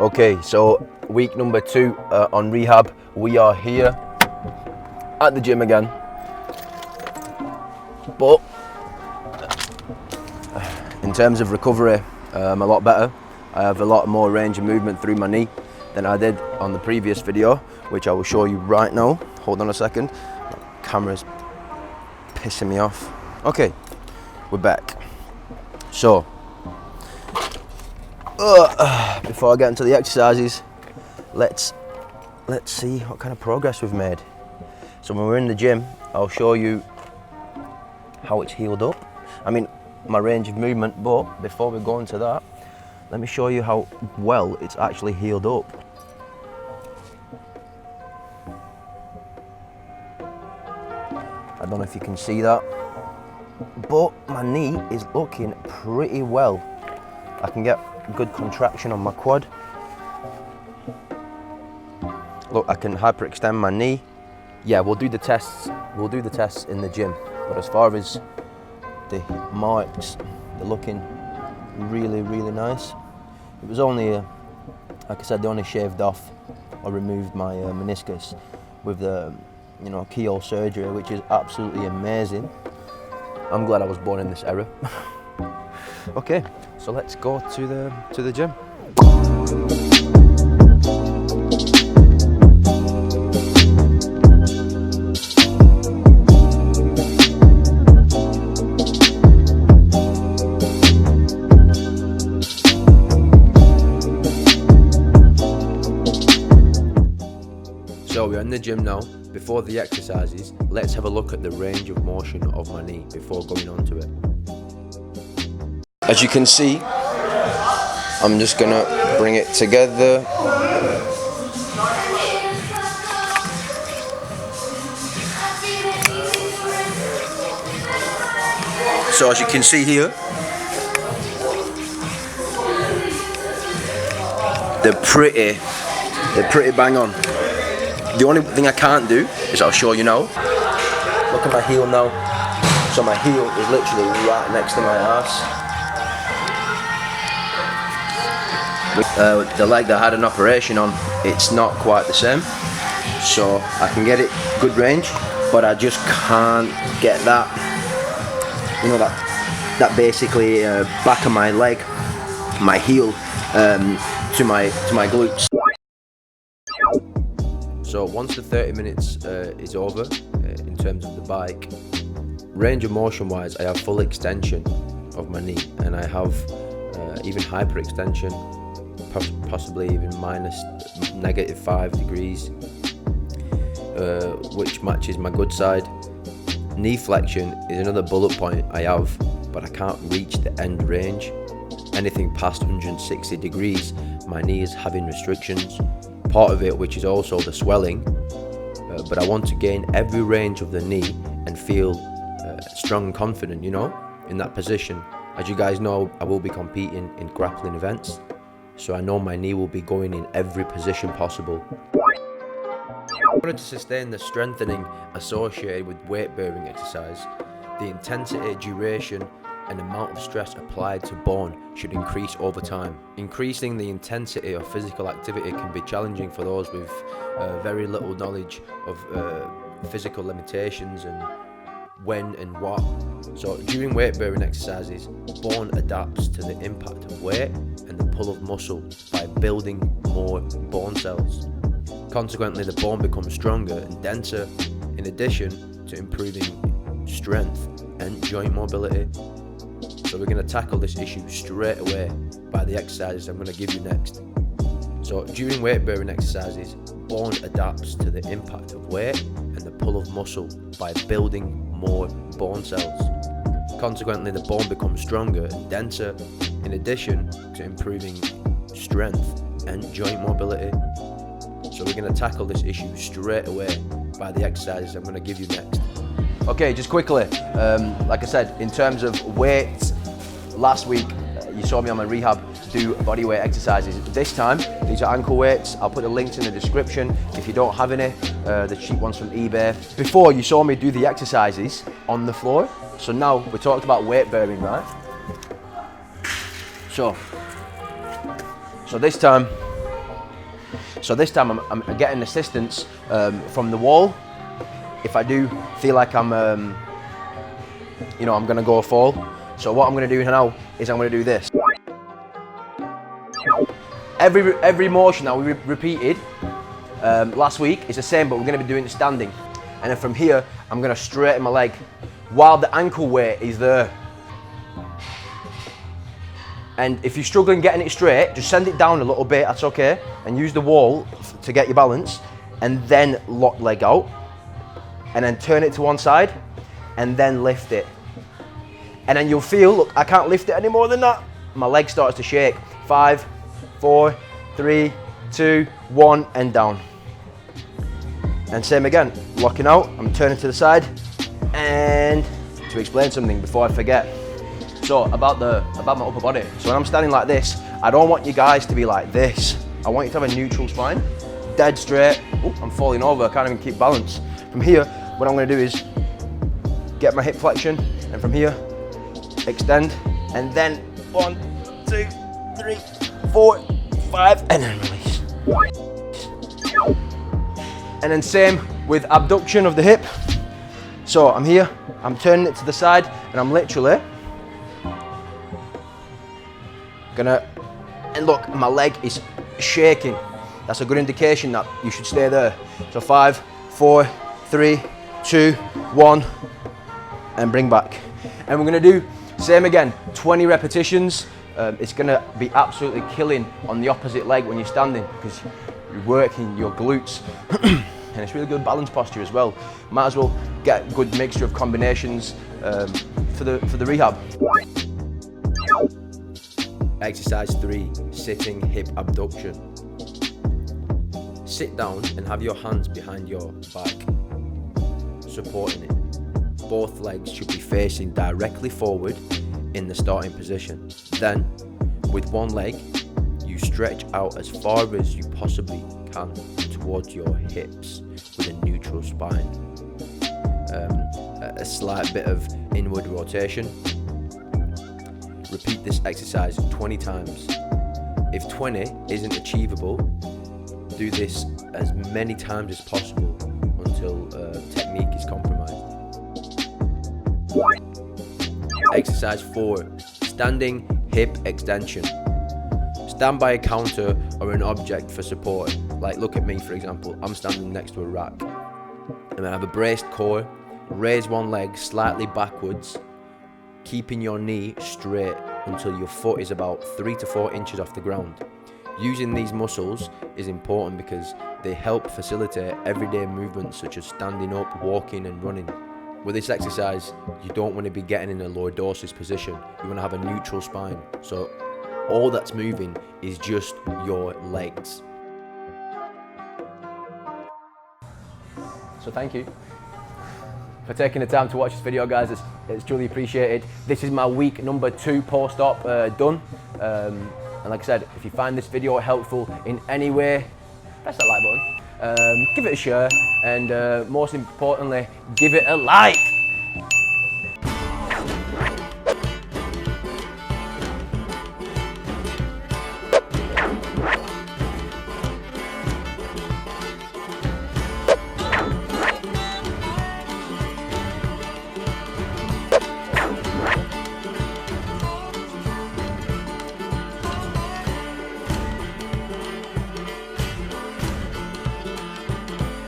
Okay, so week number 2 on rehab. We are here at the gym again, but in terms of recovery, I'm a lot better. I have a lot more range of movement through my knee than I did on the previous video, which I will show you right now. Hold on a second, the camera's pissing me off. Okay, we're back. So before I get into the exercises, let's see what kind of progress we've made. So when we're in the gym, I'll show you how it's healed up. I mean, my range of movement, but before we go into that, let me show you how well it's actually healed up. I don't know if you can see that, but my knee is looking pretty well. I can get good contraction on my quad. Look, I can hyperextend my knee. Yeah, we'll do the tests in the gym. But as far as the marks, they're looking really, really nice. It was only, like I said, they only shaved off or removed my meniscus with the, keyhole surgery, which is absolutely amazing. I'm glad I was born in this era. Okay, so let's go to the gym. So we're in the gym now. Before the exercises, let's have a look at the range of motion of my knee before going on to it. As you can see, I'm just gonna bring it together. So as you can see here, they're pretty bang on. The only thing I can't do is, I'll show you now. Look at my heel now. So my heel is literally right next to my arse. The leg that I had an operation on, it's not quite the same. So I can get it good range, but I just can't get that, that basically back of my leg, my heel, to my glutes. So once the 30 minutes is over, in terms of the bike, range of motion wise, I have full extension of my knee, and I have even hyperextension, possibly even -5 degrees, which matches my good side. Knee flexion is another bullet point I have, but I can't reach the end range. Anything past 160 degrees, my knee is having restrictions. Part of it, which is also the swelling, but I want to gain every range of the knee and feel strong and confident, in that position. As you guys know, I will be competing in grappling events, so I know my knee will be going in every position possible. In order to sustain the strengthening associated with weight-bearing exercise, the intensity, duration, and amount of stress applied to bone should increase over time. Increasing the intensity of physical activity can be challenging for those with very little knowledge of physical limitations and when and what. So during weight-bearing exercises, bone adapts to the impact of weight and the pull of muscle by building more bone cells. Consequently, the bone becomes stronger and denser, in addition to improving strength and joint mobility. So we're going to tackle this issue straight away by the exercises I'm going to give you next. So during weight-bearing exercises, bone adapts to the impact of weight and the pull of muscle by building more bone cells. Consequently, the bone becomes stronger and denser, in addition to improving strength and joint mobility. So we're going to tackle this issue straight away by the exercises I'm going to give you next. Okay, just quickly, like I said, in terms of weight, last week you saw me on my rehab do body weight exercises. This time, these are ankle weights. I'll put the links in the description if you don't have any, the cheap ones from eBay. Before, you saw me do the exercises on the floor. So now we talked about weight bearing, right? So this time So this time I'm getting assistance from the wall. If I do feel like I'm gonna go fall. So what I'm gonna do now is I'm gonna do this. Every motion that we repeated last week is the same, but we're gonna be doing it standing. And then from here, I'm gonna straighten my leg while the ankle weight is there. And if you're struggling getting it straight, just send it down a little bit, that's okay. And use the wall to get your balance, and then lock leg out. And then turn it to one side, and then lift it. And then you'll feel, look, I can't lift it any more than that. My leg starts to shake. 5, 4, 3, 2, 1, and down. And same again, locking out, I'm turning to the side. And to explain something before I forget. So about my upper body. So when I'm standing like this, I don't want you guys to be like this. I want you to have a neutral spine, dead straight. Oh, I'm falling over, I can't even keep balance. From here, what I'm gonna do is get my hip flexion, and from here, extend, and then 1, 2, 3, 4, 5, and then release. And then same with abduction of the hip. So I'm here, I'm turning it to the side, and I'm literally gonna, and look, my leg is shaking. That's a good indication that you should stay there. So 5, 4, 3, 2, 1, and bring back. And we're gonna do same again, 20 repetitions. It's gonna be absolutely killing on the opposite leg when you're standing, because you're working your glutes. And it's really good balance posture as well. Might as well get a good mixture of combinations for the rehab. Exercise 3, sitting hip abduction. Sit down and have your hands behind your back, supporting it. Both legs should be facing directly forward in the starting position. Then, with one leg, you stretch out as far as you possibly can towards your hips with a neutral spine. A slight bit of inward rotation. Repeat this exercise 20 times. If 20 isn't achievable, do this as many times as possible until technique is compromised. Exercise 4, standing hip extension. Stand by a counter or an object for support. Like look at me for example, I'm standing next to a rack. And I have a braced core, raise one leg slightly backwards, keeping your knee straight until your foot is about 3 to 4 inches off the ground. Using these muscles is important because they help facilitate everyday movements such as standing up, walking and running. With this exercise, you don't want to be getting in a lordosis position. You want to have a neutral spine. So all that's moving is just your legs. So thank you for taking the time to watch this video, guys. It's truly appreciated. This is my week number 2 post-op done. And like I said, if you find this video helpful in any way, press that like button, give it a share, and most importantly, give it a like.